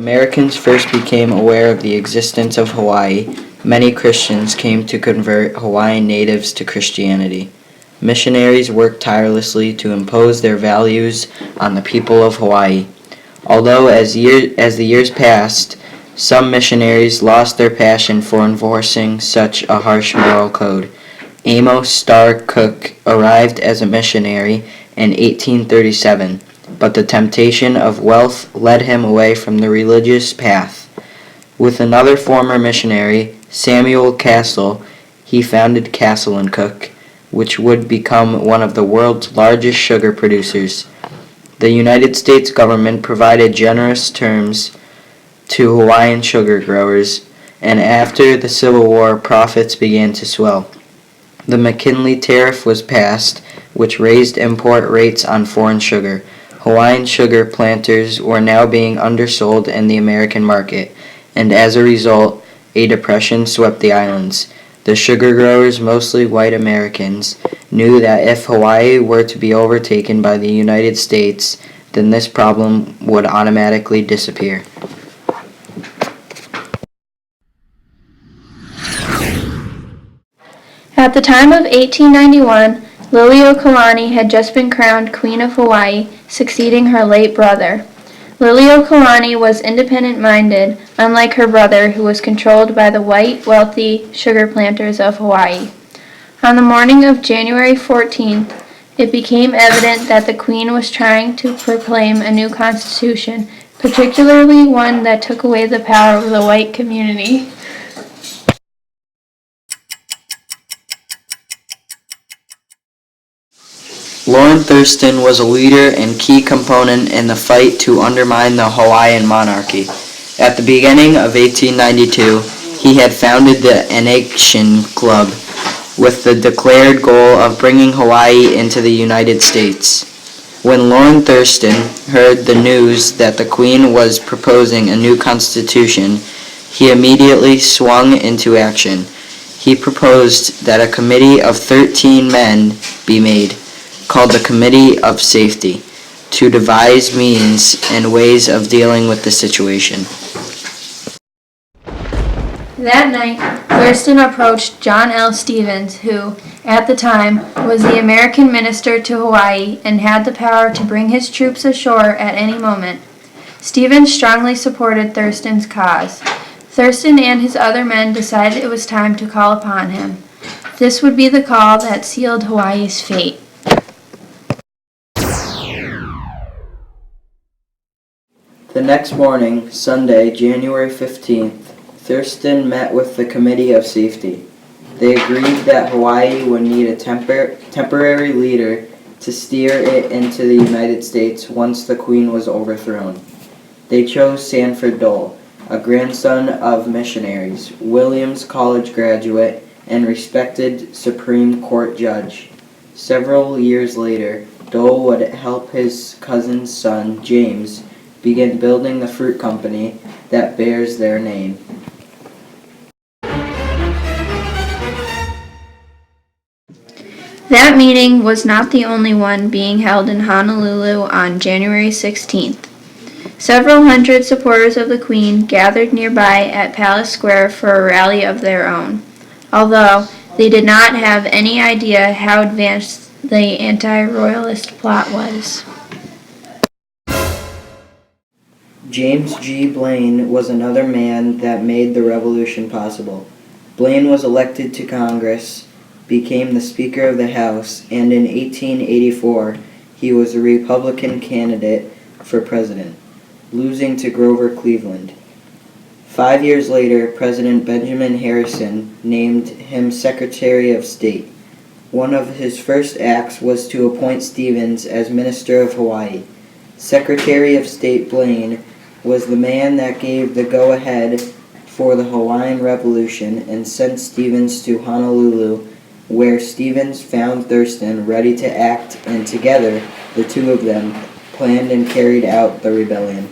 Americans first became aware of the existence of Hawaii, many Christians came to convert Hawaiian natives to Christianity. Missionaries worked tirelessly to impose their values on the people of Hawaii. Although as the years passed, some missionaries lost their passion for enforcing such a harsh moral code. Amos Starr Cook arrived as a missionary in 1837, but the temptation of wealth led him away from the religious path. With another former missionary, Samuel Castle, he founded Castle and Cook, which would become one of the world's largest sugar producers. The United States government provided generous terms to Hawaiian sugar growers, and after the Civil War, profits began to swell. The McKinley Tariff was passed, which raised import rates on foreign sugar. Hawaiian sugar planters were now being undersold in the American market, and as a result, a depression swept the islands. The sugar growers, mostly white Americans, knew that if Hawaii were to be overtaken by the United States, then this problem would automatically disappear. At the time of 1891, Liliuokalani had just been crowned Queen of Hawaii, succeeding her late brother. Liliuokalani was independent-minded, unlike her brother, who was controlled by the white, wealthy sugar planters of Hawaii. On the morning of January 14th, it became evident that the Queen was trying to proclaim a new constitution, particularly one that took away the power of the white community. Lord Thurston was a leader and key component in the fight to undermine the Hawaiian monarchy. At the beginning of 1892, he had founded the Annexation Club with the declared goal of bringing Hawaii into the United States. When Lord Thurston heard the news that the Queen was proposing a new constitution, he immediately swung into action. He proposed that a committee of 13 men be made, called the Committee of Safety, to devise means and ways of dealing with the situation. That night, Thurston approached John L. Stevens, who, at the time, was the American minister to Hawaii and had the power to bring his troops ashore at any moment. Stevens strongly supported Thurston's cause. Thurston and his other men decided it was time to call upon him. This would be the call that sealed Hawaii's fate. The next morning, Sunday, January 15th, Thurston met with the Committee of Safety. They agreed that Hawaii would need a temporary leader to steer it into the United States once the Queen was overthrown. They chose Sanford Dole, a grandson of missionaries, Williams College graduate, and respected Supreme Court judge. Several years later, Dole would help his cousin's son, James, begin building the fruit company that bears their name. That meeting was not the only one being held in Honolulu on January 16th. Several hundred supporters of the Queen gathered nearby at Palace Square for a rally of their own, although they did not have any idea how advanced the anti-royalist plot was. James G. Blaine was another man that made the revolution possible. Blaine was elected to Congress, became the Speaker of the House, and in 1884 he was a Republican candidate for president, losing to Grover Cleveland. 5 years later, President Benjamin Harrison named him Secretary of State. One of his first acts was to appoint Stevens as Minister of Hawaii. Secretary of State Blaine was the man that gave the go-ahead for the Hawaiian Revolution and sent Stevens to Honolulu, where Stevens found Thurston ready to act, and together, the two of them planned and carried out the rebellion.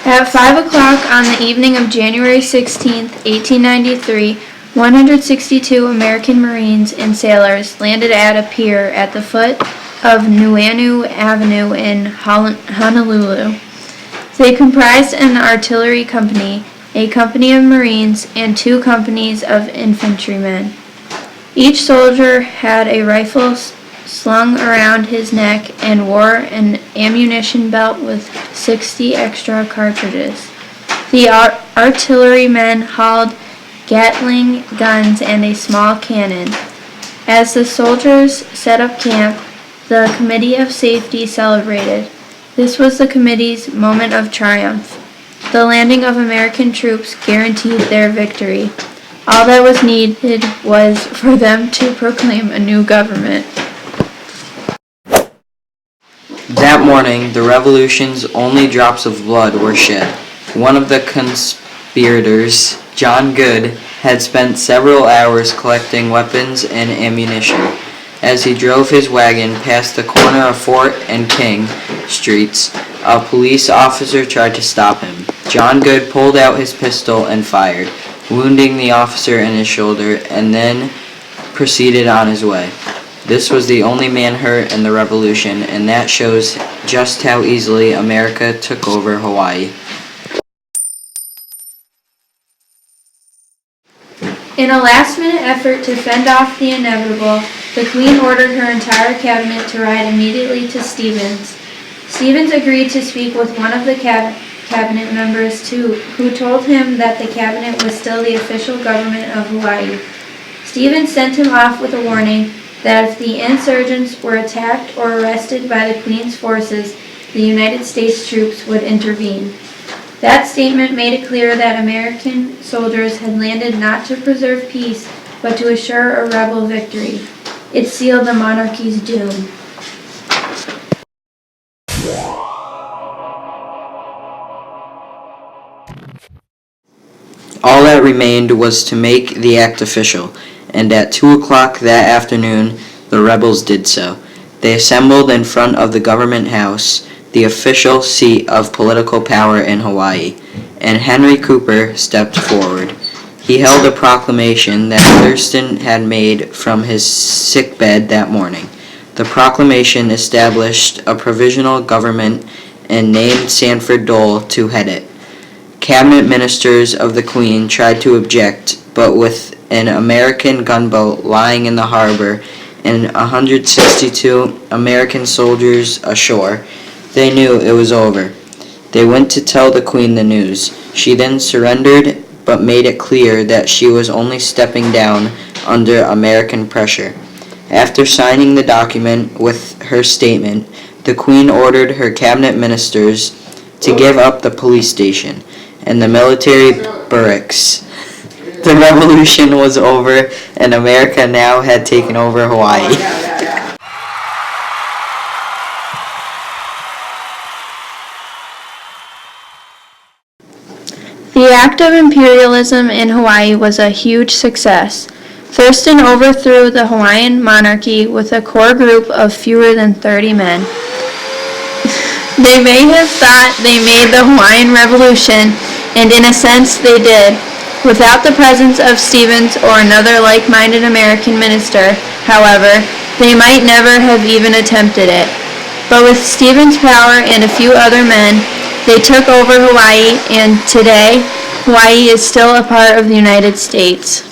At 5 o'clock on the evening of January 16, 1893, 162 American Marines and sailors landed at a pier at the foot of Nuuanu Avenue in Honolulu. They comprised an artillery company, a company of Marines, and 2 companies of infantrymen. Each soldier had a rifle slung around his neck and wore an ammunition belt with 60 extra cartridges. The artillerymen hauled Gatling guns and a small cannon. As the soldiers set up camp, the Committee of Safety celebrated. This was the committee's moment of triumph. The landing of American troops guaranteed their victory. All that was needed was for them to proclaim a new government. That morning, the revolution's only drops of blood were shed. One of the conspirators, John Good, had spent several hours collecting weapons and ammunition. As he drove his wagon past the corner of Fort and King Streets, a police officer tried to stop him. John Good pulled out his pistol and fired, wounding the officer in his shoulder, and then proceeded on his way. This was the only man hurt in the revolution, and that shows just how easily America took over Hawaii. In a last-minute effort to fend off the inevitable, the Queen ordered her entire cabinet to ride immediately to Stevens. Stevens agreed to speak with one of the cabinet members who told him that the cabinet was still the official government of Hawaii. Stevens sent him off with a warning that if the insurgents were attacked or arrested by the Queen's forces, the United States troops would intervene. That statement made it clear that American soldiers had landed not to preserve peace, but to assure a rebel victory. It sealed the monarchy's doom. All that remained was to make the act official, and at 2 o'clock that afternoon, the rebels did so. They assembled in front of the government house, the official seat of political power in Hawaii, and Henry Cooper stepped forward. He held a proclamation that Thurston had made from his sickbed that morning. The proclamation established a provisional government and named Sanford Dole to head it. Cabinet ministers of the Queen tried to object, but with an American gunboat lying in the harbor and 162 American soldiers ashore, they knew it was over. They went to tell the Queen the news. She then surrendered, but made it clear that she was only stepping down under American pressure. After signing the document with her statement, the Queen ordered her cabinet ministers to give up the police station and the military barracks. The revolution was over, and America now had taken over Hawaii. The act of imperialism in Hawaii was a huge success. Thurston overthrew the Hawaiian monarchy with a core group of fewer than 30 men. They may have thought they made the Hawaiian Revolution, and in a sense they did. Without the presence of Stevens or another like-minded American minister, however, they might never have even attempted it. But with Stevens' power and a few other men, they took over Hawaii, and today, Hawaii is still a part of the United States.